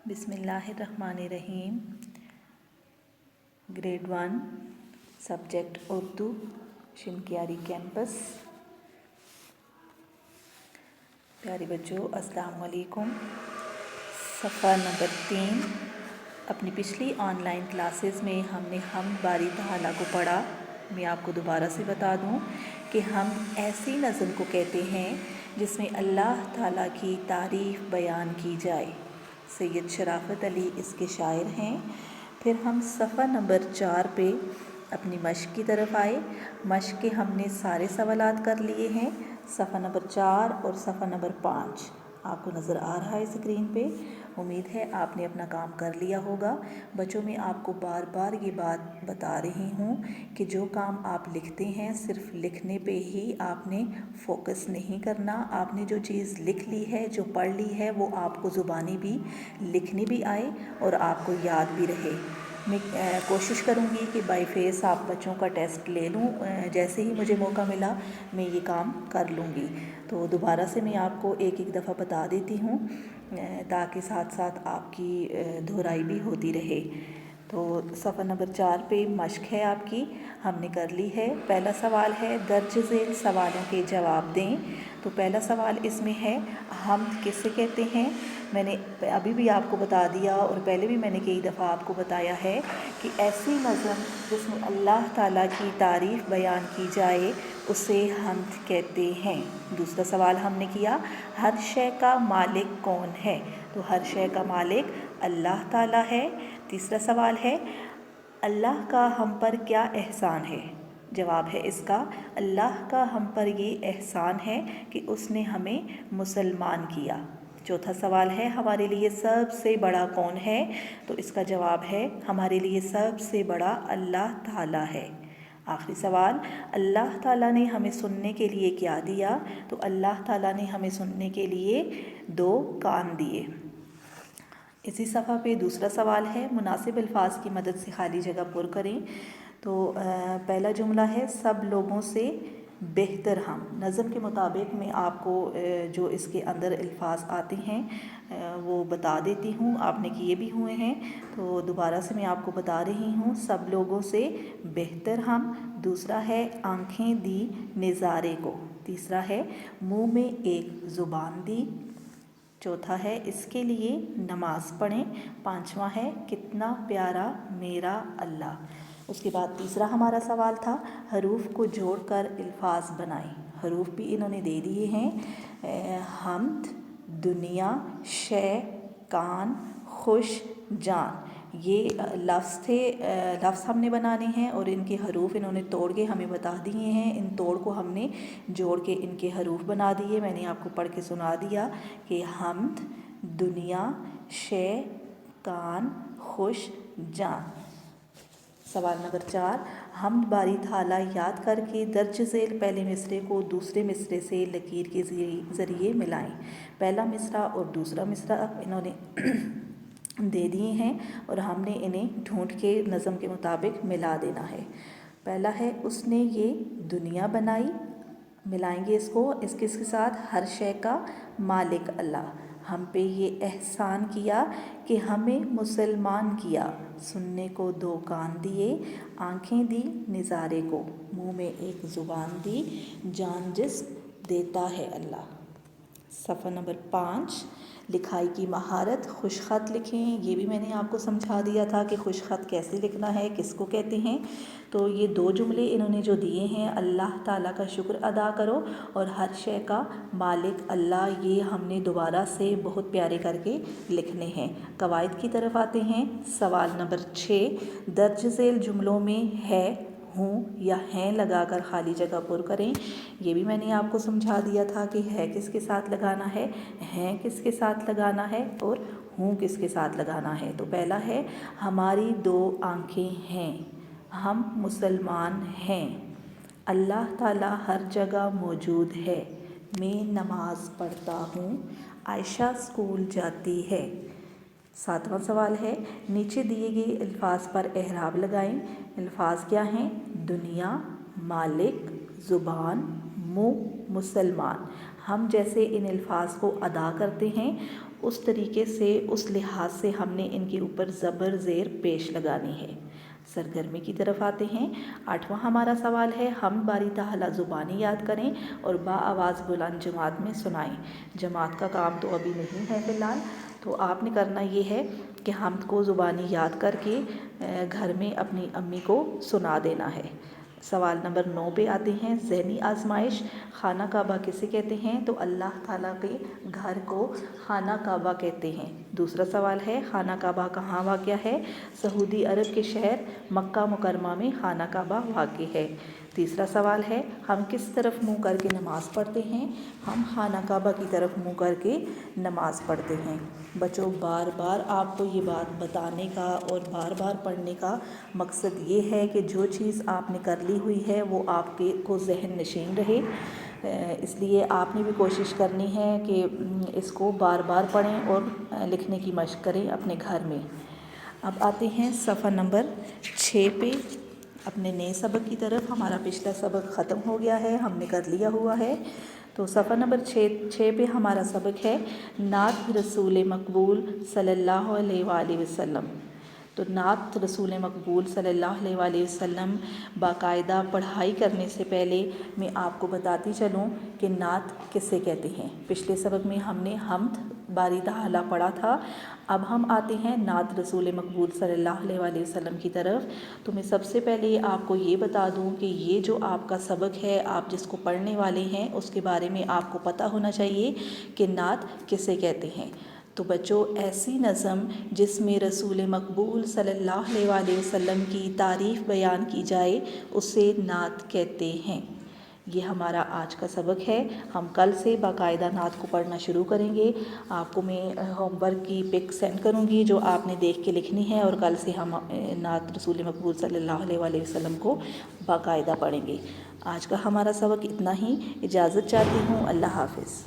बिस्मिल्लाहिर्रहमानिर्रहीम। Grade 1 subject Urdu, Shinkiari campus. प्यारे बच्चों, अस्सलाम वालेकुम। सफ़ा नंबर 3। अपनी पिछली ऑनलाइन क्लासेस में हमने हम बारी ताला को पढ़ा। मैं आपको दोबारा से बता दूं कि हम ऐसी नज़म को कहते हैं जिसमें अल्लाह ताला की तारीफ़ बयान की जाए। सैयद शराफत अली इसके शायर हैं। फिर हम सफ़ा नंबर 4 पे अपनी मश्क की तरफ आए। मश्क के हमने सारे सवालात कर लिए हैं। सफ़ा नंबर 4 और सफ़ा नंबर 5 आपको नज़र आ रहा है स्क्रीन पे। उम्मीद है आपने अपना काम कर लिया होगा। बच्चों, मैं आपको बार बार ये बात बता रही हूँ कि जो काम आप लिखते हैं सिर्फ लिखने पे ही आपने फोकस नहीं करना। आपने जो चीज़ लिख ली है, जो पढ़ ली है, वो आपको ज़ुबानी भी लिखनी भी आए और आपको याद भी रहे। मैं कोशिश करूँगी कि बाई फेस आप बच्चों का टेस्ट ले लूँ। जैसे ही मुझे मौका मिला मैं ये काम कर लूँगी। तो दोबारा से मैं आपको एक एक दफ़ा बता देती हूँ ताकि साथ साथ आपकी दोहराई भी होती रहे। तो सफ़ा नंबर 4 पे मश्क है आपकी, हमने कर ली है। पहला सवाल है दर्ज झेल सवालों के जवाब दें। तो पहला सवाल इसमें है हम किसे कहते हैं। मैंने अभी भी आपको बता दिया और पहले भी मैंने कई दफ़ा आपको बताया है कि ऐसी नज़म जिसमें अल्लाह ताला की तारीफ़ बयान की जाए उसे हम कहते हैं। दूसरा सवाल हमने किया हर शय का मालिक कौन है। तो हर शय का मालिक अल्लाह ताला है। तीसरा सवाल है अल्लाह का हम पर क्या एहसान है। जवाब है इसका अल्लाह का हम पर ये एहसान है कि उसने हमें मुसलमान किया। चौथा सवाल है हमारे लिए सबसे बड़ा कौन है। तो इसका जवाब है हमारे लिए सबसे बड़ा अल्लाह ताला है। आखिरी सवाल अल्लाह ताला ने हमें सुनने के लिए क्या दिया। तो अल्लाह ताला ने हमें सुनने के लिए 2 कान दिए। इसी सफ़ा पे दूसरा सवाल है मुनासिब अल्फाज की मदद से खाली जगह पुर करें। तो पहला जुमला है सब लोगों से बेहतर हम। नज़म के मुताबिक मैं आपको जो इसके अंदर अल्फाज आते हैं वो बता देती हूँ। आपने किए भी हुए हैं तो दोबारा से मैं आपको बता रही हूँ। सब लोगों से बेहतर हम। दूसरा है आँखें दी नज़ारे को। तीसरा है मुँह में एक ज़ुबान दी। चौथा है इसके लिए नमाज़ पढ़ें। पांचवा है कितना प्यारा मेरा अल्लाह। उसके बाद तीसरा हमारा सवाल था हरूफ को जोड़कर अल्फाज बनाएं। हरूफ भी इन्होंने दे दिए हैं हम्द, दुनिया, शय, कान, खुश, जान। ये लफ्ज़ थे, लफ्ज़ हमने बनाने हैं और इनके हरूफ इन्होंने तोड़ के हमें बता दिए हैं। इन तोड़ को हमने जोड़ के इनके हरूफ बना दिए। मैंने आपको पढ़ के सुना दिया कि हम्द, दुनिया, शय, कान, खुश, जान। सवाल नंबर 4 हम बारी थाला याद करके दर्ज झेल पहले मिसरे को दूसरे मिसरे से लकीर के ज़रिए मिलाएं। पहला मिसरा और दूसरा मिसरा इन्होंने दे दिए हैं और हमने इन्हें ढूंढ के नज़म के मुताबिक मिला देना है। पहला है उसने ये दुनिया बनाई। मिलाएंगे इसके साथ हर शय का मालिक अल्लाह। हम पे ये एहसान किया कि हमें मुसलमान किया। सुनने को 2 कान दिए, आँखें दी नज़ारे को, मुँह में एक ज़ुबान दी, जान जिस्म देता है अल्लाह। सफ़ा नंबर 5 लिखाई की महारत। खुश ख़त लिखें। ये भी मैंने आपको समझा दिया था कि खुश ख़त कैसे लिखना है, किसको कहते हैं। तो ये 2 जुमले इन्होंने जो दिए हैं अल्लाह ताला का शुक्र अदा करो और हर शय का मालिक अल्लाह, ये हमने दोबारा से बहुत प्यारे करके लिखने हैं। कवायद की तरफ आते हैं। सवाल नंबर 6 दर्ज झेल जुमलों में है, हूँ या हैं लगाकर खाली जगह पुर करें। ये भी मैंने आपको समझा दिया था कि है किसके साथ लगाना है, हैं किसके साथ लगाना है और हूँ किसके साथ लगाना है। तो पहला है हमारी 2 आँखें हैं, हम मुसलमान हैं, अल्लाह ताला हर जगह मौजूद है, मैं नमाज़ पढ़ता हूँ, आयशा स्कूल जाती है। 7वां सवाल है नीचे दिए गए अल्फाज पर एहराब लगाएं। अल्फाज क्या हैं। दुनिया, मालिक, ज़ुबान, मुँह, मुसलमान। ہم جیسے ان الفاظ کو ادا کرتے ہیں اس طریقے سے، اس لحاظ سے ہم نے ان کے اوپر زبر زیر پیش لگانی ہے۔ سرگرمی کی طرف آتے ہیں۔ 8واں ہمارا سوال ہے، ہم باری تعالیٰ زبانی یاد کریں اور بآواز بلند جماعت میں سنائیں۔ جماعت کا کام تو ابھی نہیں ہے فی الحال، تو آپ نے کرنا یہ ہے کہ حمد کو زبانی یاد کر کے گھر میں اپنی امی کو سنا دینا ہے۔ سوال نمبر 9 پہ آتے ہیں، ذہنی آزمائش۔ خانہ کعبہ کسے کہتے ہیں؟ تو اللہ تعالیٰ کے گھر کو خانہ کعبہ کہتے ہیں۔ دوسرا سوال ہے، خانہ کعبہ کہاں واقع ہے؟ سعودی عرب کے شہر مکہ مکرمہ میں خانہ کعبہ واقع ہے۔ تیسرا سوال ہے، ہم کس طرف منہ کر کے نماز پڑھتے ہیں؟ ہم خانہ کعبہ کی طرف منہ کر کے نماز پڑھتے ہیں۔ بچوں، بار بار آپ کو یہ بات بتانے کا اور بار بار پڑھنے کا مقصد یہ ہے کہ جو چیز آپ نے کر لی ہوئی ہے وہ آپ کو ذہن نشین رہے، اس لیے آپ نے بھی کوشش کرنی ہے کہ اس کو بار بار پڑھیں اور لکھنے کی مشق کریں اپنے گھر میں۔ اب آتے ہیں صفحہ نمبر 6 پہ اپنے نئے سبق کی طرف۔ ہمارا پچھلا سبق ختم ہو گیا ہے، ہم نے کر لیا ہوا ہے، تو صفحہ نمبر 6 پہ ہمارا سبق ہے نعت رسول مقبول صلی اللہ علیہ وآلہ وسلم۔ تو نعت رسول مقبول صلی اللہ علیہ وآلہ وسلم باقاعدہ پڑھائی کرنے سے پہلے میں آپ کو بتاتی چلوں کہ نعت کسے کہتے ہیں۔ پچھلے سبق میں ہم نے حمد باری تعالیٰ پڑھا تھا، اب ہم آتے ہیں نعت رسول مقبول صلی اللہ علیہ وآلہ وسلم کی طرف۔ تو میں سب سے پہلے آپ کو یہ بتا دوں کہ یہ جو آپ کا سبق ہے، آپ جس کو پڑھنے والے ہیں، اس کے بارے میں آپ کو پتہ ہونا چاہیے کہ نعت کسے کہتے ہیں۔ تو بچوں، ایسی نظم جس میں رسول مقبول صلی اللہ علیہ وآلہ وسلم کی تعریف بیان کی جائے اسے نعت کہتے ہیں۔ یہ ہمارا آج کا سبق ہے۔ ہم کل سے باقاعدہ نعت کو پڑھنا شروع کریں گے۔ آپ کو میں ہوم ورک کی پک سینڈ کروں گی جو آپ نے دیکھ کے لکھنی ہے، اور کل سے ہم نعت رسول مقبول صلی اللہ علیہ وآلہ وسلم کو باقاعدہ پڑھیں گے۔ آج کا ہمارا سبق اتنا ہی، اجازت چاہتی ہوں، اللہ حافظ۔